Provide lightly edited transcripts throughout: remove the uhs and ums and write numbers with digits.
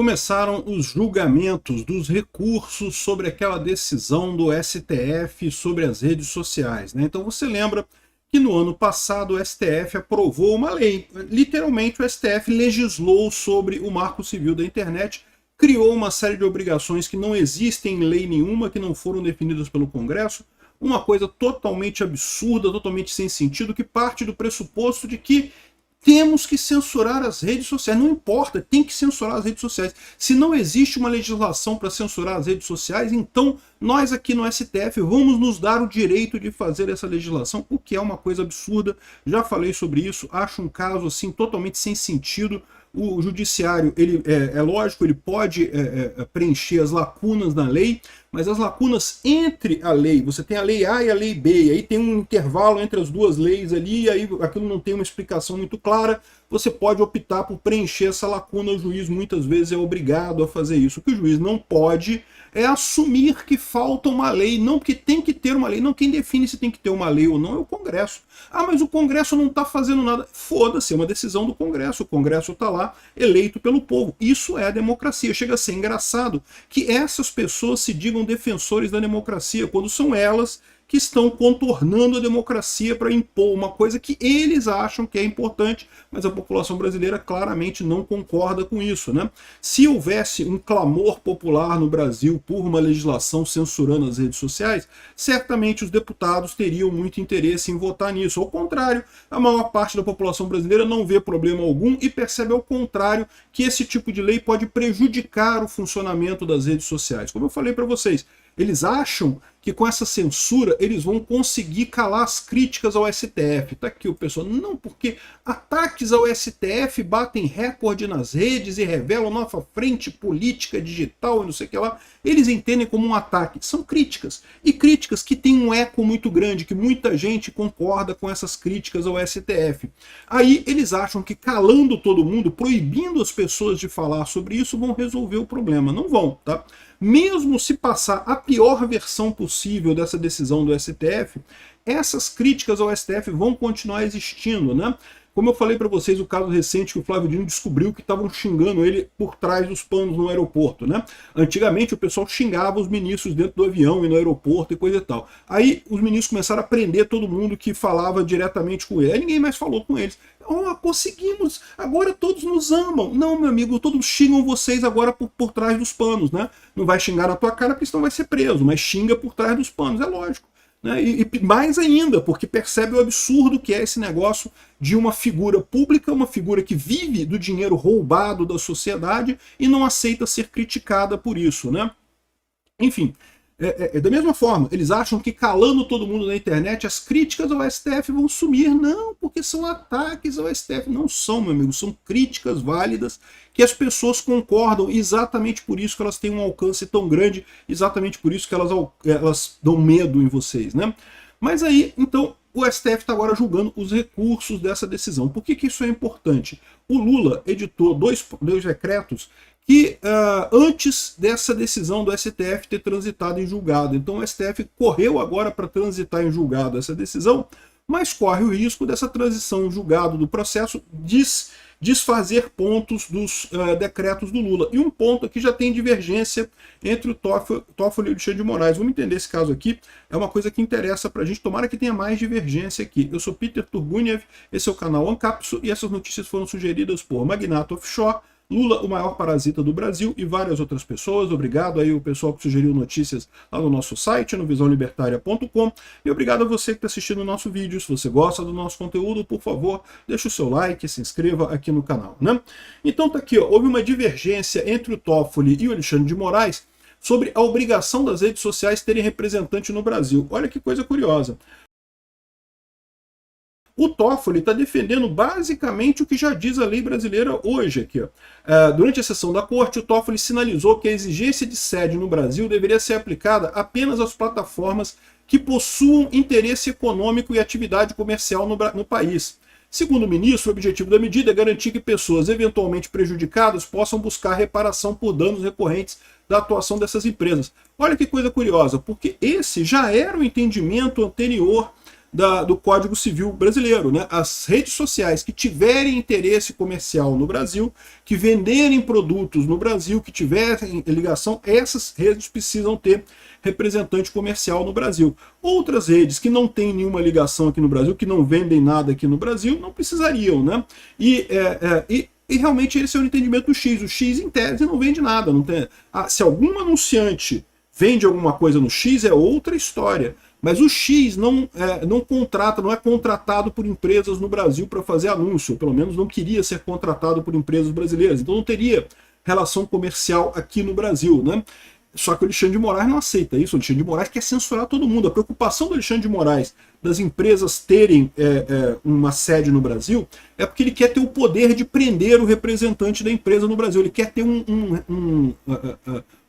começaram os julgamentos dos recursos sobre aquela decisão do STF sobre as redes sociais, né? Então você lembra que no ano passado o STF aprovou uma lei. Literalmente o STF legislou sobre o Marco Civil da Internet, criou uma série de obrigações que não existem em lei nenhuma, que não foram definidas pelo Congresso, uma coisa totalmente absurda, totalmente sem sentido, que parte do pressuposto de que temos que censurar as redes sociais. Não importa, tem que censurar as redes sociais. Se não existe uma legislação para censurar as redes sociais, então nós aqui no STF vamos nos dar o direito de fazer essa legislação, o que é uma coisa absurda. Já falei sobre isso, acho um caso assim totalmente sem sentido. O judiciário, ele é lógico, ele pode preencher as lacunas na lei, mas as lacunas entre a lei, você tem a lei A e a lei B, e aí tem um intervalo entre as duas leis ali, e aí aquilo não tem uma explicação muito clara, você pode optar por preencher essa lacuna. O juiz muitas vezes é obrigado a fazer isso. O que o juiz não pode é assumir que falta uma lei, não, porque tem que ter uma lei. Não, quem define se tem que ter uma lei ou não é o Congresso. Ah, mas o Congresso não está fazendo nada. Foda-se, é uma decisão do Congresso. O Congresso está lá, eleito pelo povo. Isso é a democracia. Chega a ser engraçado que essas pessoas se digam defensores da democracia, quando são elas que estão contornando a democracia para impor uma coisa que eles acham que é importante, mas a população brasileira claramente não concorda com isso, né? Se houvesse um clamor popular no Brasil por uma legislação censurando as redes sociais, certamente os deputados teriam muito interesse em votar nisso. Ao contrário, a maior parte da população brasileira não vê problema algum e percebe ao contrário que esse tipo de lei pode prejudicar o funcionamento das redes sociais. Como eu falei para vocês, eles acham que com essa censura eles vão conseguir calar as críticas ao STF. Tá aqui o pessoal, não, porque ataques ao STF batem recorde nas redes e revelam nova frente política digital e não sei o que lá. Eles entendem como um ataque. São críticas. E críticas que têm um eco muito grande, que muita gente concorda com essas críticas ao STF. Aí eles acham que calando todo mundo, proibindo as pessoas de falar sobre isso, vão resolver o problema. Não vão, tá? Mesmo se passar a pior versão possível dessa decisão do STF, essas críticas ao STF vão continuar existindo, né? Como eu falei para vocês, o caso recente que o Flávio Dino descobriu que estavam xingando ele por trás dos panos no aeroporto, né? Antigamente o pessoal xingava os ministros dentro do avião e no aeroporto e coisa e tal. Aí os ministros começaram a prender todo mundo que falava diretamente com ele. Aí ninguém mais falou com eles. Oh, conseguimos, agora todos nos amam. Não, meu amigo, todos xingam vocês agora por trás dos panos, né? Não vai xingar na tua cara porque senão vai ser preso, mas xinga por trás dos panos, é lógico. Né? E mais ainda, porque percebe o absurdo que é esse negócio de uma figura pública, uma figura que vive do dinheiro roubado da sociedade e não aceita ser criticada por isso, né? Enfim, da mesma forma, eles acham que calando todo mundo na internet, as críticas ao STF vão sumir. Não, porque são ataques ao STF. Não são, meu amigo, são críticas válidas que as pessoas concordam, exatamente por isso que elas têm um alcance tão grande, exatamente por isso que elas dão medo em vocês, né? Mas aí, então, o STF está agora julgando os recursos dessa decisão. Por que isso é importante? O Lula editou dois decretos que antes dessa decisão do STF ter transitado em julgado. Então o STF correu agora para transitar em julgado essa decisão, mas corre o risco dessa transição em julgado do processo desfazer pontos dos decretos do Lula. E um ponto aqui já tem divergência entre o Toffoli e o Alexandre de Moraes. Vamos entender esse caso aqui, é uma coisa que interessa para a gente, tomara que tenha mais divergência aqui. Eu sou Peter Turguniev, esse é o canal Ancapso, e essas notícias foram sugeridas por Magnata Offshore, Lula, o maior parasita do Brasil, e várias outras pessoas. Obrigado aí o pessoal que sugeriu notícias lá no nosso site, no visãolibertaria.com, e obrigado a você que está assistindo o nosso vídeo. Se você gosta do nosso conteúdo, por favor, deixa o seu like, se inscreva aqui no canal, né? Então tá aqui, ó, houve uma divergência entre o Toffoli e o Alexandre de Moraes sobre a obrigação das redes sociais terem representante no Brasil. Olha que coisa curiosa. O Toffoli está defendendo basicamente o que já diz a lei brasileira hoje aqui. Ó. Durante a sessão da corte, o Toffoli sinalizou que a exigência de sede no Brasil deveria ser aplicada apenas às plataformas que possuam interesse econômico e atividade comercial no país. Segundo o ministro, o objetivo da medida é garantir que pessoas eventualmente prejudicadas possam buscar reparação por danos recorrentes da atuação dessas empresas. Olha que coisa curiosa, porque esse já era o entendimento anterior do Código Civil brasileiro, né? As redes sociais que tiverem interesse comercial no Brasil, que venderem produtos no Brasil, que tiverem ligação, essas redes precisam ter representante comercial no Brasil. Outras redes que não têm nenhuma ligação aqui no Brasil, que não vendem nada aqui no Brasil, não precisariam, né? E realmente esse é o entendimento do X. O X, em tese, não vende nada. Não tem... se algum anunciante vende alguma coisa no X, é outra história. Mas o X não é contratado por empresas no Brasil para fazer anúncio. Pelo menos não queria ser contratado por empresas brasileiras. Então não teria relação comercial aqui no Brasil, né? Só que o Alexandre de Moraes não aceita isso. O Alexandre de Moraes quer censurar todo mundo. A preocupação do Alexandre de Moraes das empresas terem uma sede no Brasil é porque ele quer ter o poder de prender o representante da empresa no Brasil. Ele quer ter um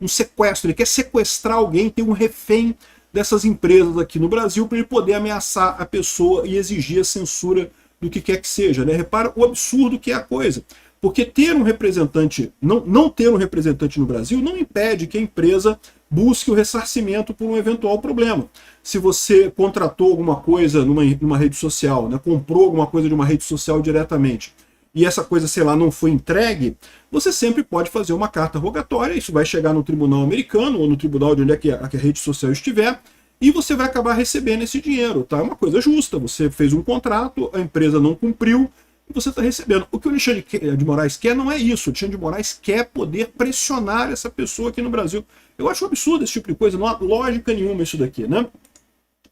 sequestro, ele quer sequestrar alguém, ter um refém dessas empresas aqui no Brasil para ele poder ameaçar a pessoa e exigir a censura do que quer que seja, né? Repara o absurdo que é a coisa. Porque ter um representante, não ter um representante no Brasil não impede que a empresa busque o ressarcimento por um eventual problema. Se você contratou alguma coisa numa rede social, né, comprou alguma coisa de uma rede social diretamente, e essa coisa, sei lá, não foi entregue, você sempre pode fazer uma carta rogatória, isso vai chegar no tribunal americano, ou no tribunal de onde é que a rede social estiver, e você vai acabar recebendo esse dinheiro, tá? É uma coisa justa, você fez um contrato, a empresa não cumpriu, você está recebendo. O que o Alexandre de Moraes quer não é isso. O Alexandre de Moraes quer poder pressionar essa pessoa aqui no Brasil. Eu acho um absurdo esse tipo de coisa, não há lógica nenhuma isso daqui, né?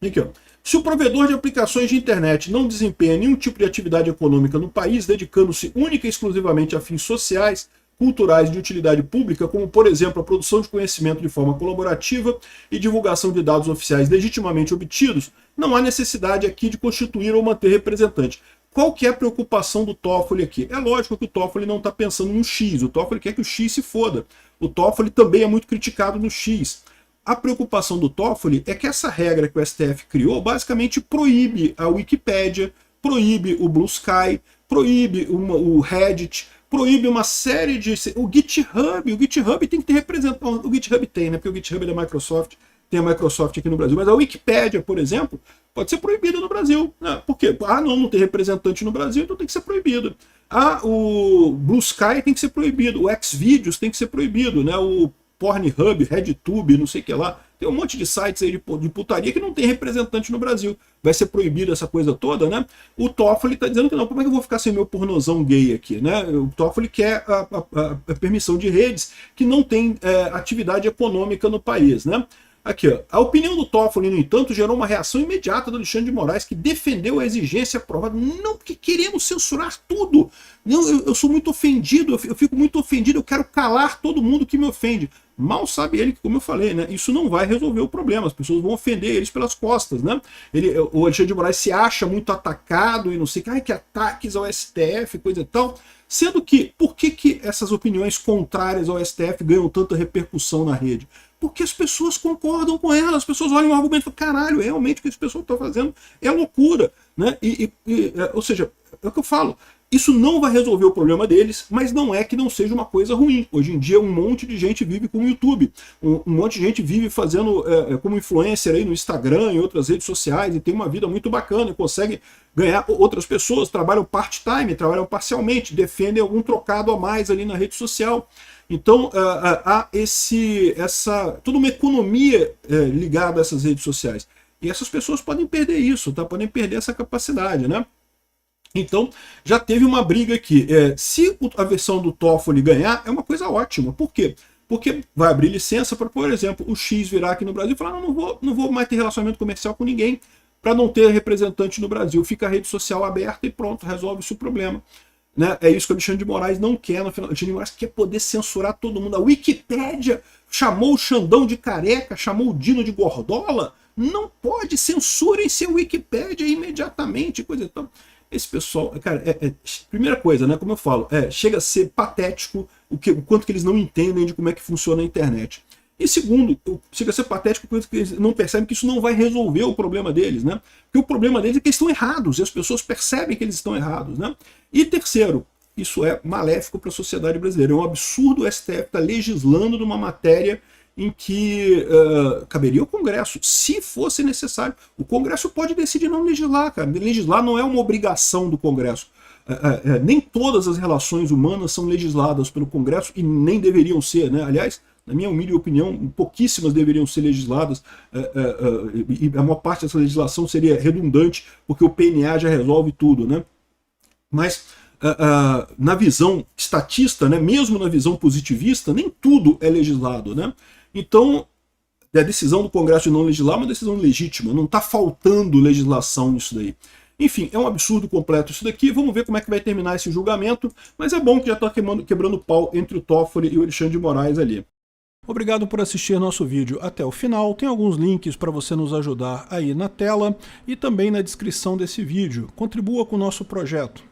Aqui, ó. Se o provedor de aplicações de internet não desempenha nenhum tipo de atividade econômica no país, dedicando-se única e exclusivamente a fins sociais, culturais de utilidade pública, como, por exemplo, a produção de conhecimento de forma colaborativa e divulgação de dados oficiais legitimamente obtidos, não há necessidade aqui de constituir ou manter representante. Qual que é a preocupação do Toffoli aqui? É lógico que o Toffoli não está pensando no X, o Toffoli quer que o X se foda. O Toffoli também é muito criticado no X. A preocupação do Toffoli é que essa regra que o STF criou basicamente proíbe a Wikipédia, proíbe o Blue Sky, proíbe o Reddit, proíbe uma série de... O GitHub tem que ter representante. O GitHub tem, né? Porque o GitHub é da Microsoft, tem a Microsoft aqui no Brasil. Mas a Wikipédia, por exemplo, pode ser proibida no Brasil. Né? Por quê? Não tem representante no Brasil, então tem que ser proibido. O Blue Sky tem que ser proibido. O Xvideos tem que ser proibido. Né? O Pornhub, RedTube, não sei o que lá. Tem um monte de sites aí de putaria que não tem representante no Brasil. Vai ser proibido essa coisa toda, né? O Toffoli está dizendo que não, como é que eu vou ficar sem meu pornozão gay aqui, né? O Toffoli quer a permissão de redes que não tem atividade econômica no país, né? Aqui, ó. A opinião do Toffoli, no entanto, gerou uma reação imediata do Alexandre de Moraes, que defendeu a exigência aprovada. Não, porque queremos censurar tudo. Não, eu sou muito ofendido, eu fico muito ofendido, eu quero calar todo mundo que me ofende. Mal sabe ele que, como eu falei, né, isso não vai resolver o problema, as pessoas vão ofender eles pelas costas, né? O Alexandre de Moraes se acha muito atacado e não sei que ataques ao STF, coisa e tal, sendo que, por que essas opiniões contrárias ao STF ganham tanta repercussão na rede? Porque as pessoas concordam com ela, as pessoas olham o argumento e falam, caralho, realmente o que esse pessoal está fazendo é loucura, né? Ou seja, é o que eu falo, isso não vai resolver o problema deles, mas não é que não seja uma coisa ruim. Hoje em dia um monte de gente vive com o YouTube, um monte de gente vive fazendo como influencer aí no Instagram e outras redes sociais e tem uma vida muito bacana e consegue ganhar. Outras pessoas trabalham part-time, trabalham parcialmente, defendem algum trocado a mais ali na rede social. Então há toda uma economia ligada a essas redes sociais. E essas pessoas podem perder isso, tá? Podem perder essa capacidade, né? Então, já teve uma briga aqui. Se a versão do Toffoli ganhar, é uma coisa ótima. Por quê? Porque vai abrir licença para, por exemplo, o X virar aqui no Brasil e falar, não vou mais ter relacionamento comercial com ninguém para não ter representante no Brasil. Fica a rede social aberta e pronto, resolve-se o problema. Né? É isso que o Alexandre de Moraes não quer no final. O Alexandre de Moraes quer poder censurar todo mundo. A Wikipédia chamou o Xandão de careca, chamou o Dino de gordola. Não pode, censurem-se a Wikipédia imediatamente, coisa e tal. Esse pessoal, cara, primeira coisa, né, como eu falo, chega a ser patético o quanto que eles não entendem de como é que funciona a internet. E segundo, chega a ser patético o quanto que eles não percebem que isso não vai resolver o problema deles, né? Porque o problema deles é que eles estão errados, e as pessoas percebem que eles estão errados, né? E terceiro, isso é maléfico para a sociedade brasileira. É um absurdo o STF estar legislando numa matéria em que caberia ao Congresso, se fosse necessário. O Congresso pode decidir não legislar, cara. Legislar não é uma obrigação do Congresso. Nem todas as relações humanas são legisladas pelo Congresso e nem deveriam ser, né? Aliás, na minha humilde opinião, pouquíssimas deveriam ser legisladas, e a maior parte dessa legislação seria redundante, porque o PNA já resolve tudo, né? Mas na visão estatista, né, mesmo na visão positivista, nem tudo é legislado, né? Então, a decisão do Congresso de não legislar é uma decisão legítima, não está faltando legislação nisso daí. Enfim, é um absurdo completo isso daqui, vamos ver como é que vai terminar esse julgamento, mas é bom que já está quebrando pau entre o Toffoli e o Alexandre de Moraes ali. Obrigado por assistir nosso vídeo até o final, tem alguns links para você nos ajudar aí na tela e também na descrição desse vídeo. Contribua com o nosso projeto.